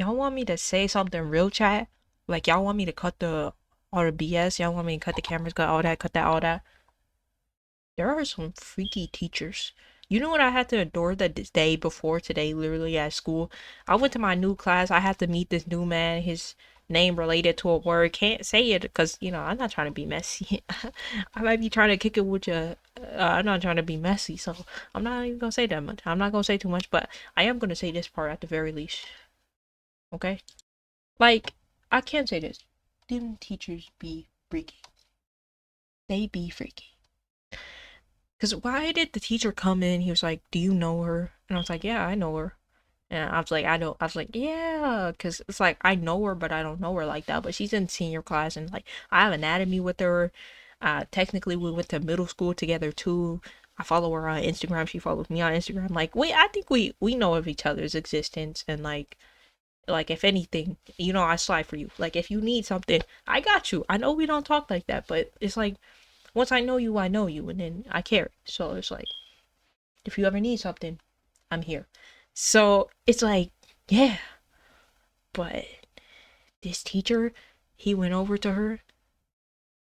Y'all want me to say something real chat? Like y'all want me to cut the all the BS? Y'all want me to cut the cameras, cut all that, cut that, all that? There are some freaky teachers. You know what I had to endure the day before today, literally at school? I went to my new class. I had to meet this new man. His name related to a word. Can't say it because, I'm not trying to be messy. I might be trying to kick it with you. I'm not trying to be messy, so I'm not even going to say that much. I'm not going to say too much, but I am going to say this part at the very least. Okay? Like, I can say this. Them teachers be freaky. They be freaky. Because why did the teacher come in? He was like, "Do you know her?" And I was like, "Yeah, I know her." And I was like, "I don't." I was like, "Yeah," because it's like I know her, but I don't know her like that. But she's in senior class, and like I have anatomy with her. Technically, we went to middle school together too. I follow her on Instagram. She follows me on Instagram. Like, I think we know of each other's existence, and like if anything, I slide for you. Like if you need something, I got you. I know we don't talk like that, but it's like once I know you, and then I care. So it's like if you ever need something, I'm here. So it's like, yeah, but this teacher, he went over to her,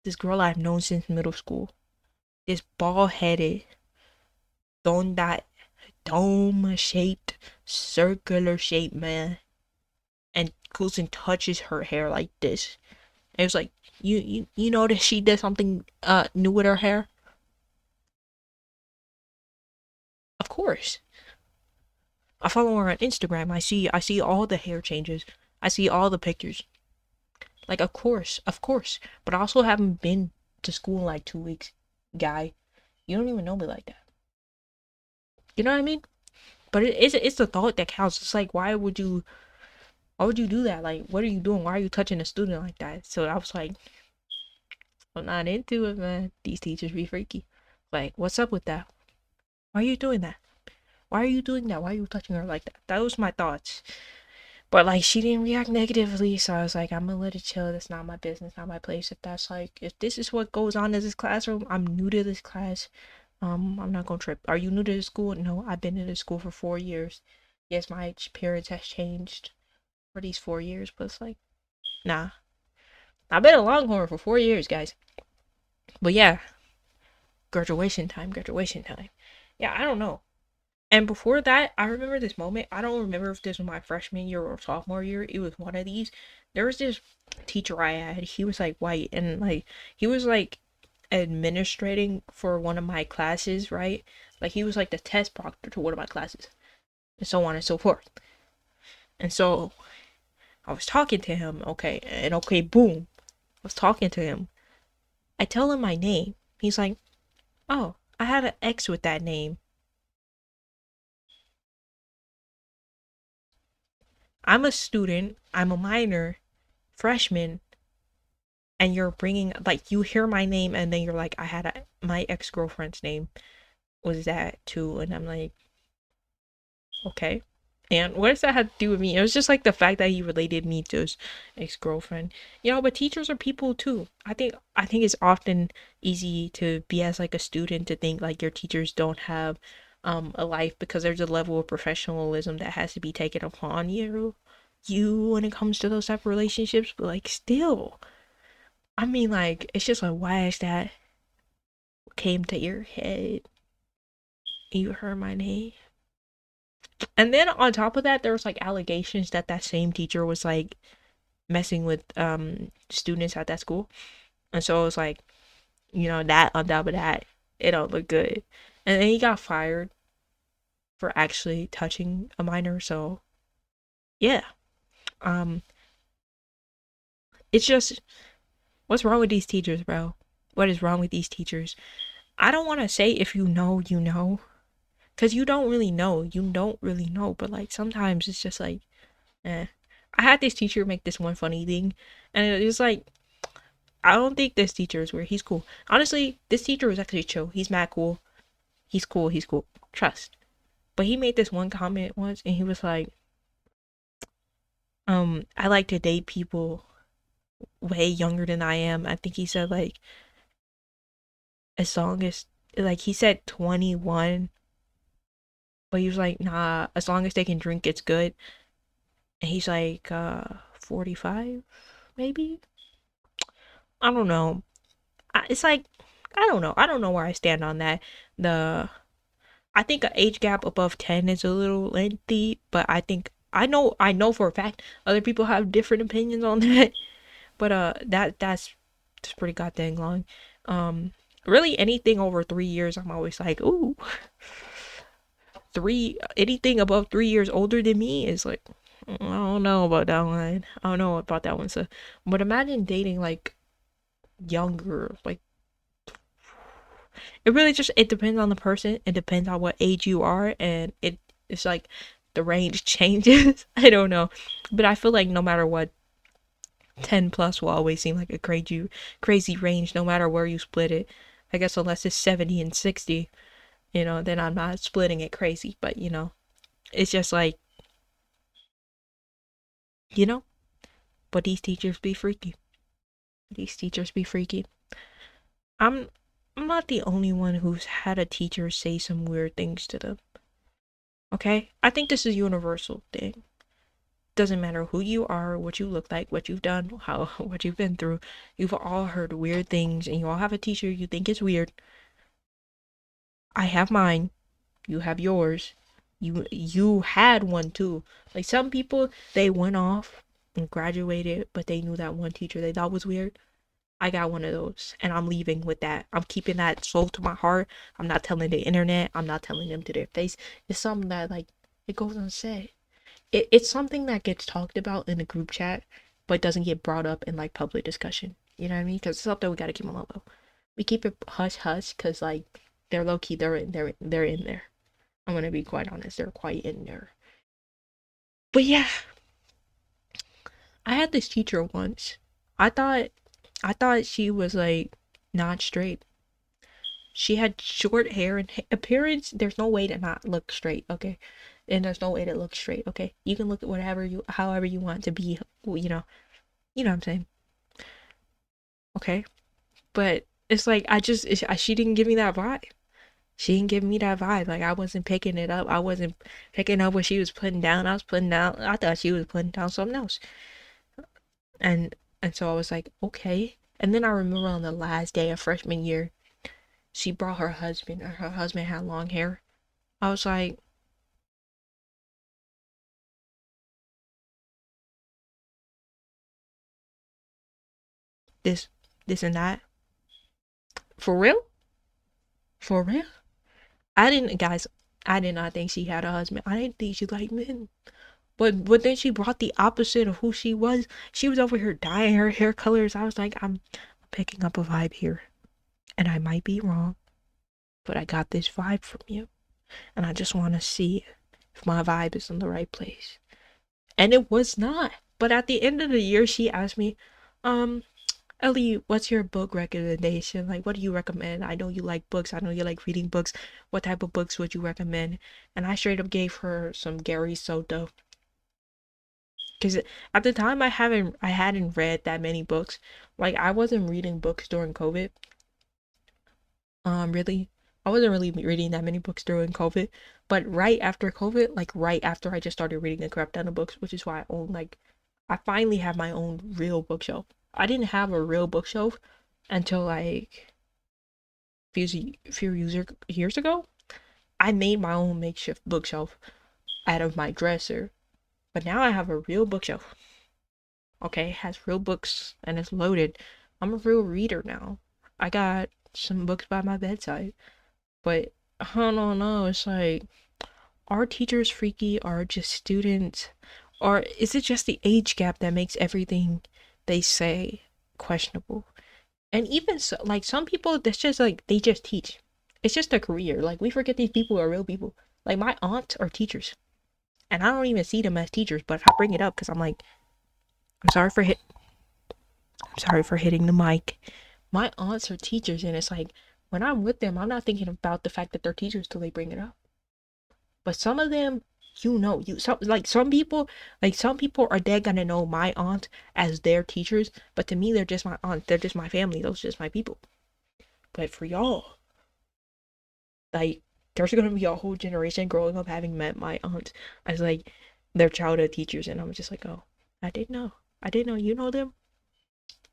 this girl I've known since middle school, this bald headed, donut, dome shaped, circular shaped man, and goes and touches her hair like this. And it was like, you know that she did something new with her hair? Of course. I follow her on Instagram. I see all the hair changes. I see all the pictures. Like of course. But I also haven't been to school in like 2 weeks, guy. You don't even know me like that. You know what I mean? But it's the thought that counts. It's like why would you do that? Like what are you doing? Why are you touching a student like that? So I was like, I'm not into it, man. These teachers be freaky. Like, what's up with that? Why are you doing that? Why are you doing that? Why are you touching her like that? That was my thoughts. But like she didn't react negatively, so I was like, I'm gonna let it chill. That's not my business, not my place. If this is what goes on in this classroom, I'm new to this class. I'm not gonna trip. Are you new to the school? No, I've been in the school for 4 years. Yes, my parents has changed for these 4 years, but it's like, nah. I've been a Longhorn for 4 years, guys. But yeah, graduation time. Yeah, I don't know. And before that, I remember this moment. I don't remember if this was my freshman year or sophomore year. It was one of these. There was this teacher I had. He was like white and like he was like administrating for one of my classes, right? Like he was like the test proctor to one of my classes, and so on and so forth. And so I was talking to him, okay, and okay, boom, I was talking to him. I tell him my name. He's like, "Oh, I had an ex with that name." I'm a student. I'm a minor, freshman, and you're bringing like you hear my name and then you're like my ex-girlfriend's name was that too, and I'm like, okay, and what does that have to do with me? It was just like the fact that he related me to his ex-girlfriend, but teachers are people too. I think it's often easy to be as like a student to think like your teachers don't have a life because there's a level of professionalism that has to be taken upon you when it comes to those type of relationships, but like still, I mean, like, it's just like, why is that came to your head? You heard my name. And then on top of that, there was like allegations that that same teacher was like messing with students at that school. And so it was like, that on top of that, it don't look good. And then he got fired for actually touching a minor. So yeah, um, it's just what's wrong with these teachers, bro? What is wrong with these teachers? I don't want to say if you know, you know, because you don't really know. You don't really know. But like sometimes it's just like, eh. I had this teacher make this one funny thing, and it was like, I don't think this teacher is weird. He's cool. Honestly, this teacher was actually chill. He's mad cool. He's cool. He's cool. Trust. But he made this one comment once, and he was like, I like to date people way younger than I am. I think he said like as long as like he said 21, but he was like, nah, as long as they can drink, it's good. and he's like 45 maybe. I don't know. It's like I don't know where I stand on that. The I think an age gap above 10 is a little lengthy, but I know for a fact other people have different opinions on that. But that's pretty goddamn long. Um really anything over 3 years I'm always like, "Ooh, 3 anything above 3 years older than me is like I don't know about that one. I don't know about that one." So, but imagine dating like younger, like it really just it depends on the person. It depends on what age you are, and it's like the range changes. I don't know, but I feel like no matter what, 10 plus will always seem like a crazy range, no matter where you split it. I guess unless it's 70 and 60, then I'm not splitting it crazy. But it's just like you know. But these teachers be freaky. These teachers be freaky. I'm I'm not the only one who's had a teacher say some weird things to them. Okay? I think this is a universal thing. Doesn't matter who you are, what you look like, what you've done, how what you've been through. You've all heard weird things and you all have a teacher you think is weird. I have mine. You have yours. You had one too. Like some people they went off and graduated, but they knew that one teacher they thought was weird. I got one of those and I'm leaving with that. I'm keeping that soul to my heart. I'm not telling the internet. I'm not telling them to their face. It's something that like it goes unsaid. It's something that gets talked about in the group chat, but doesn't get brought up in like public discussion. You know what I mean? Because it's something we gotta keep on low. We keep it hush hush because like they're low key. They're in there. I'm gonna be quite honest. They're quite in there. But yeah, I had this teacher once. I thought I thought she was like not straight. She had short hair and appearance. There's no way to not look straight, okay? And there's no way to look straight, okay? You can look at however you want to be, you know what I'm saying, okay? But it's like she didn't give me that vibe. She didn't give me that vibe. Like I wasn't picking it up. I wasn't picking up what she was putting down. I was putting down. I thought she was putting down something else. And and so I was like, okay. And then I remember on the last day of freshman year, she brought her husband, and her husband had long hair. I was like, this, this and that. For real? For real? Guys, I did not think she had a husband. I didn't think she liked men. But then she brought the opposite of who she was. She was over here dyeing her hair colors. I was like, I'm picking up a vibe here. And I might be wrong, but I got this vibe from you. And I just want to see if my vibe is in the right place. And it was not. But at the end of the year, she asked me, um, Ellie, what's your book recommendation? Like, what do you recommend? I know you like books. I know you like reading books. What type of books would you recommend? And I straight up gave her some Gary Soto. Because at the time, I hadn't read that many books. Like, I wasn't reading books during COVID. Really, I wasn't really reading that many books during COVID. But right after COVID, like right after I just started reading the crap ton of books, which is why I own like, I finally have my own real bookshelf. I didn't have a real bookshelf until like few years ago. I made my own makeshift bookshelf out of my dresser, but now I have a real bookshelf. Okay, it has real books and it's loaded. I'm a real reader now. I got some books by my bedside, but I don't know. It's like, are teachers freaky? Are just students? Or is it just the age gap that makes everything they say questionable? And even so, like some people, that's just like they just teach. It's just a career. Like we forget these people are real people. Like my aunts are teachers, and I don't even see them as teachers. But if I bring it up, because I'm like, I'm sorry for hit, I'm sorry for hitting the mic. My aunts are teachers, and it's like when I'm with them, I'm not thinking about the fact that they're teachers till they bring it up. But some of them, some people are dead gonna know my aunt as their teachers, but to me they're just my aunt. They're just my family. Those are just my people. But for y'all, like there's gonna be a whole generation growing up having met my aunt as like Their childhood teachers, and I'm just like, oh, I didn't know. I didn't know. You know them?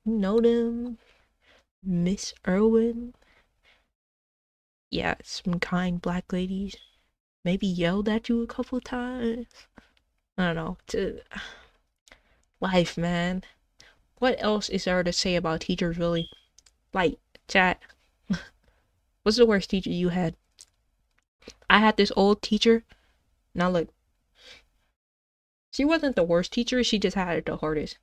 You know them, Miss Irwin? Yeah, some kind black ladies. Maybe yelled at you a couple times. I don't know. Life, man. What else is there to say about teachers, really? Like, chat. What's the worst teacher you had? I had this old teacher. Now look, she wasn't the worst teacher. She just had it the hardest.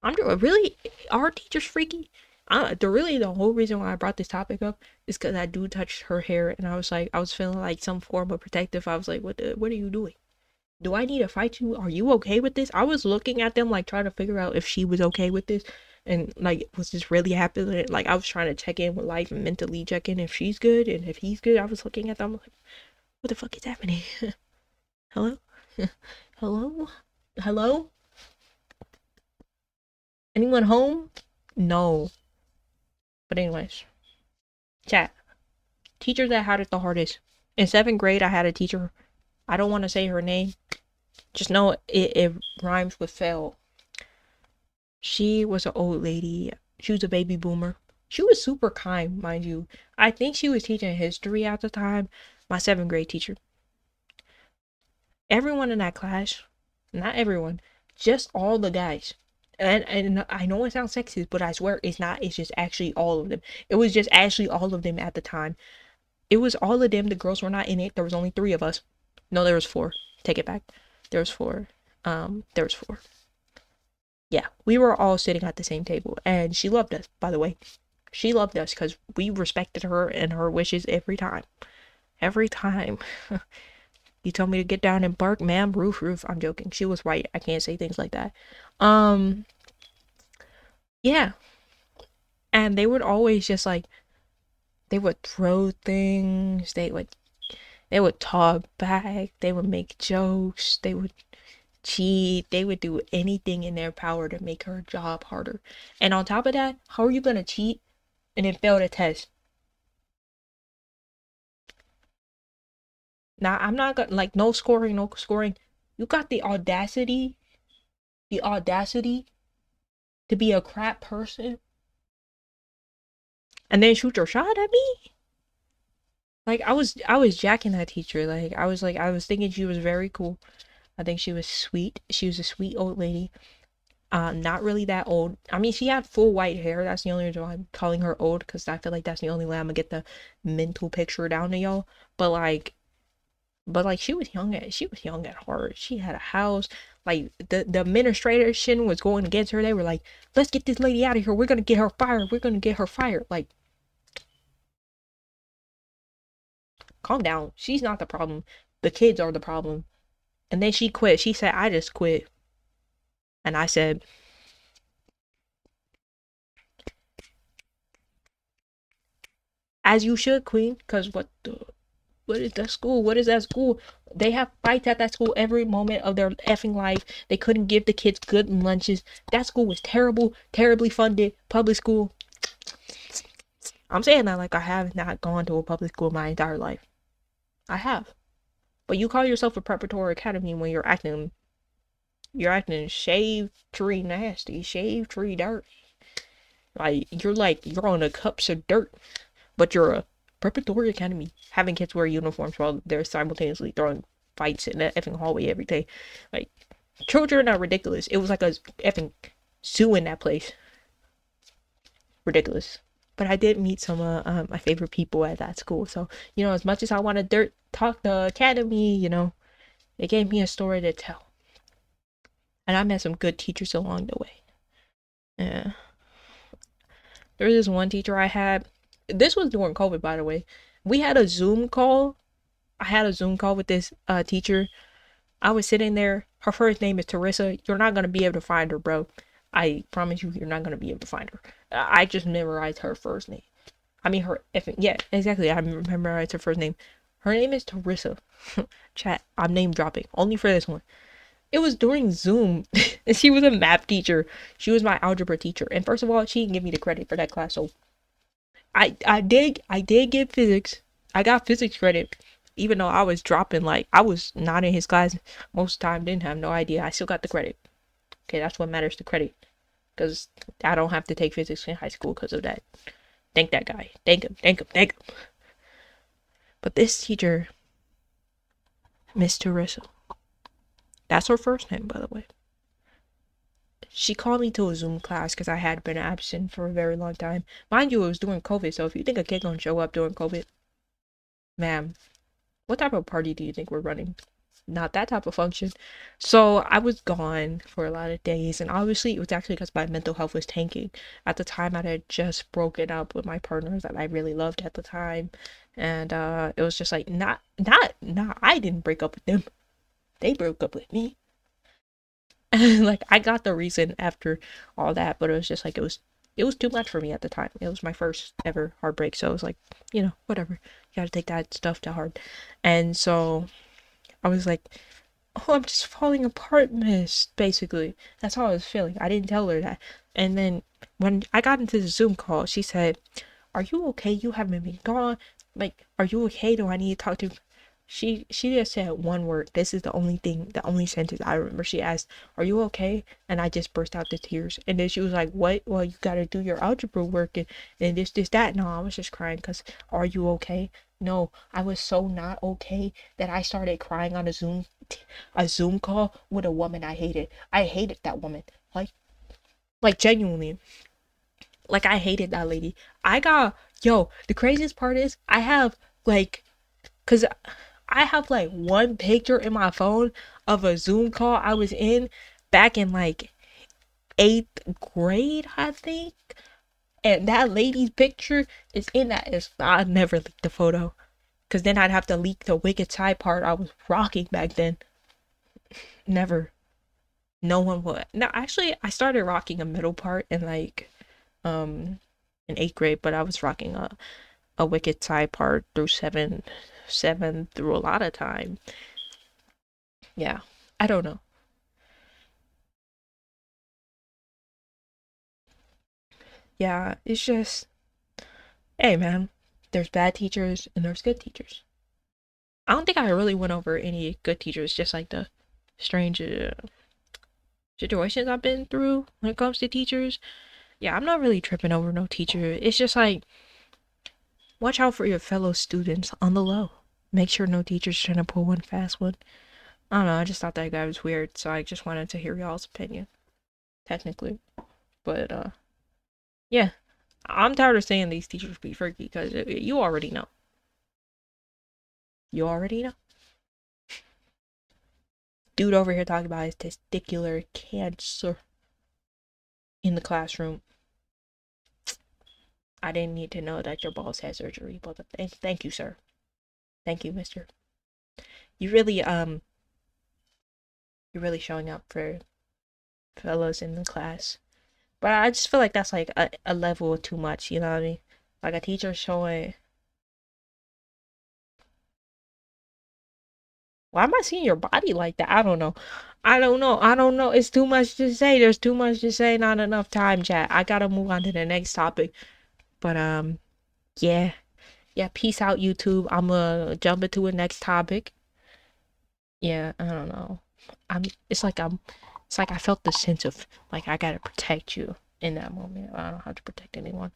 Really, our teacher's freaky. The whole reason why I brought this topic up is because that dude touched her hair, and I was like, I was feeling like some form of protective. I was like, what are you doing? Do I need to fight you? Are you okay with this? I was looking at them like trying to figure out if she was okay with this, and like, was this really happening? Like, I was trying to check in with life and mentally check in if she's good and if he's good. I was looking at them like, what the fuck is happening? Hello? Hello? Hello? Anyone home? No. But anyways, chat. Teachers that had it the hardest. In 7th grade, I had a teacher. I don't want to say her name. Just know it rhymes with fail. She was an old lady. She was a baby boomer. She was super kind, mind you. I think she was teaching history at the time. My 7th grade teacher. Everyone in that class, not everyone, just all the guys. And I know it sounds sexist, but I swear it's not. It's just actually all of them. It was just actually all of them at the time. It was all of them. The girls were not in it. There was only 3 of us. No, there was 4. Take it back. There was 4. There was 4. Yeah, we were all sitting at the same table, and she loved us, by the way. She loved us because we respected her and her wishes every time. Every time. You told me to get down and bark, ma'am. Roof, roof. I'm joking. She was right. I can't say things like that. Yeah. And they would always just like, they would throw things. They would talk back. They would make jokes. They would cheat. They would do anything in their power to make her job harder. And on top of that, how are you gonna cheat and then fail the test? Now, I'm not gonna like no scoring, no scoring. You got the audacity to be a crap person and then shoot your shot at me? Like I was jacking that teacher. I was thinking she was very cool. I think she was sweet. She was a sweet old lady. Not really that old. I mean, she had full white hair. That's the only reason why I'm calling her old, because I feel like that's the only way I'm gonna get the mental picture down to y'all. But like she was young at heart. She had a house. Like the administration was going against her. They were like, let's get this lady out of here. We're gonna get her fired. We're gonna get her fired. Like, calm down. She's not the problem. The kids are the problem. And then she quit. She said, I just quit. And I said, as you should, queen. Cause what is that school? What is that school? They have fights at that school every moment of their effing life. They couldn't give the kids good lunches. That school was terrible, terribly funded. Public school. I'm saying that like I have not gone to a public school my entire life. I have. But you call yourself a preparatory academy when you're acting shave tree nasty, shave tree dirt. Like you're on the cups of dirt, but you're a preparatory academy having kids wear uniforms while they're simultaneously throwing fights in the effing hallway every day. Like, children are ridiculous. It was like a effing zoo in that place. Ridiculous. But I did meet some of my favorite people at that school. So, as much as I want to dirt talk the academy, they gave me a story to tell. And I met some good teachers along the way. Yeah. There was this one teacher I had. This was during COVID, by the way. We had a Zoom call. I had a Zoom call with this teacher. I was sitting there. Her first name is Teresa. You're not gonna be able to find her, bro. I promise you're not gonna be able to find her. I just memorized her first name. I mean, her effing, yeah, exactly. I memorized her first name. Her name is Teresa. Chat. I'm name dropping only for this one. It was during Zoom, and she was a math teacher. She was my algebra teacher, and first of all, she didn't give me the credit for that class. So I did get physics. I got physics credit, Even though I was dropping, like, I was not in his class most of the time, didn't have no idea. I still got the credit. Okay, that's what matters, the credit. Because I don't have to take physics in high school because of that. Thank that guy. Thank him, thank him, thank him. But this teacher, Miss Teresa, that's her first name, by the way. She called me to a Zoom class because I had been absent for a very long time. Mind you, it was during COVID, so if you think a kid gonna show up during COVID, ma'am, what type of party do you think we're running? Not that type of function. So I was gone for a lot of days, and obviously it was actually because my mental health was tanking. At the time, I had just broken up with my partners that I really loved at the time, and it was just like not I didn't break up with them. They broke up with me. Like I got the reason after all that, but it was just like it was too much for me at the time. It was my first ever heartbreak, so it was like, whatever. You gotta take that stuff to heart. And so I was like, oh, I'm just falling apart, miss. Basically, that's how I was feeling. I didn't tell her that. And then when I got into the Zoom call, she said, "Are you okay? You haven't been gone. Like, are you okay? Do I need to talk to?" She just said one word. This is the only sentence I remember. She asked, "Are you okay?" And I just burst out the tears. And then she was like, "What? Well, you gotta do your algebra work and this, that." No, I was just crying because, are you okay? No, I was so not okay that I started crying on a Zoom call with a woman I hated. I hated that woman. Like genuinely. Like I hated that lady. The craziest part is I have like cuz I have like one picture in my phone of a Zoom call I was in back in like 8th grade, I think. And that lady's picture is in that. I'd never leak the photo. Because then I'd have to leak the Wicked Side part I was rocking back then. Never. No one would. No, actually, I started rocking a middle part in like, in 8th grade, but I was rocking a Wicked Side part through seven through a lot of time. Yeah. I don't know. Yeah, it's just, hey man, there's bad teachers and there's good teachers. I don't think I really went over any good teachers, just like the strange situations I've been through when it comes to teachers. Yeah, I'm not really tripping over no teacher. It's just like, watch out for your fellow students on the low. Make sure no teacher's trying to pull one fast one. I don't know, I just thought that guy was weird, so I just wanted to hear y'all's opinion, technically. But, yeah. I'm tired of saying these teachers be freaky, because you already know. You already know. Dude over here talking about his testicular cancer in the classroom. I didn't need to know that your boss had surgery, but thank you, sir. Thank you, mister. You really, you're really showing up for fellows in the class. But I just feel like that's like a level too much, you know what I mean? Like a teacher showing. Why am I seeing your body like that? I don't know. I don't know. I don't know. It's too much to say. There's too much to say. Not enough time, chat. I gotta move on to the next topic. But yeah, yeah. Peace out, YouTube. I'ma jump into a next topic. Yeah, I don't know. I'm. It's like I'm. It's like I felt the sense of like I gotta protect you in that moment. I don't know how to protect anyone.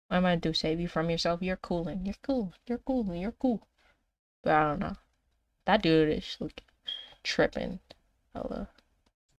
What am I gonna do? Save you from yourself? You're cooling. You're cool. You're cool. You're cool. But I don't know. That dude is like tripping. Hella.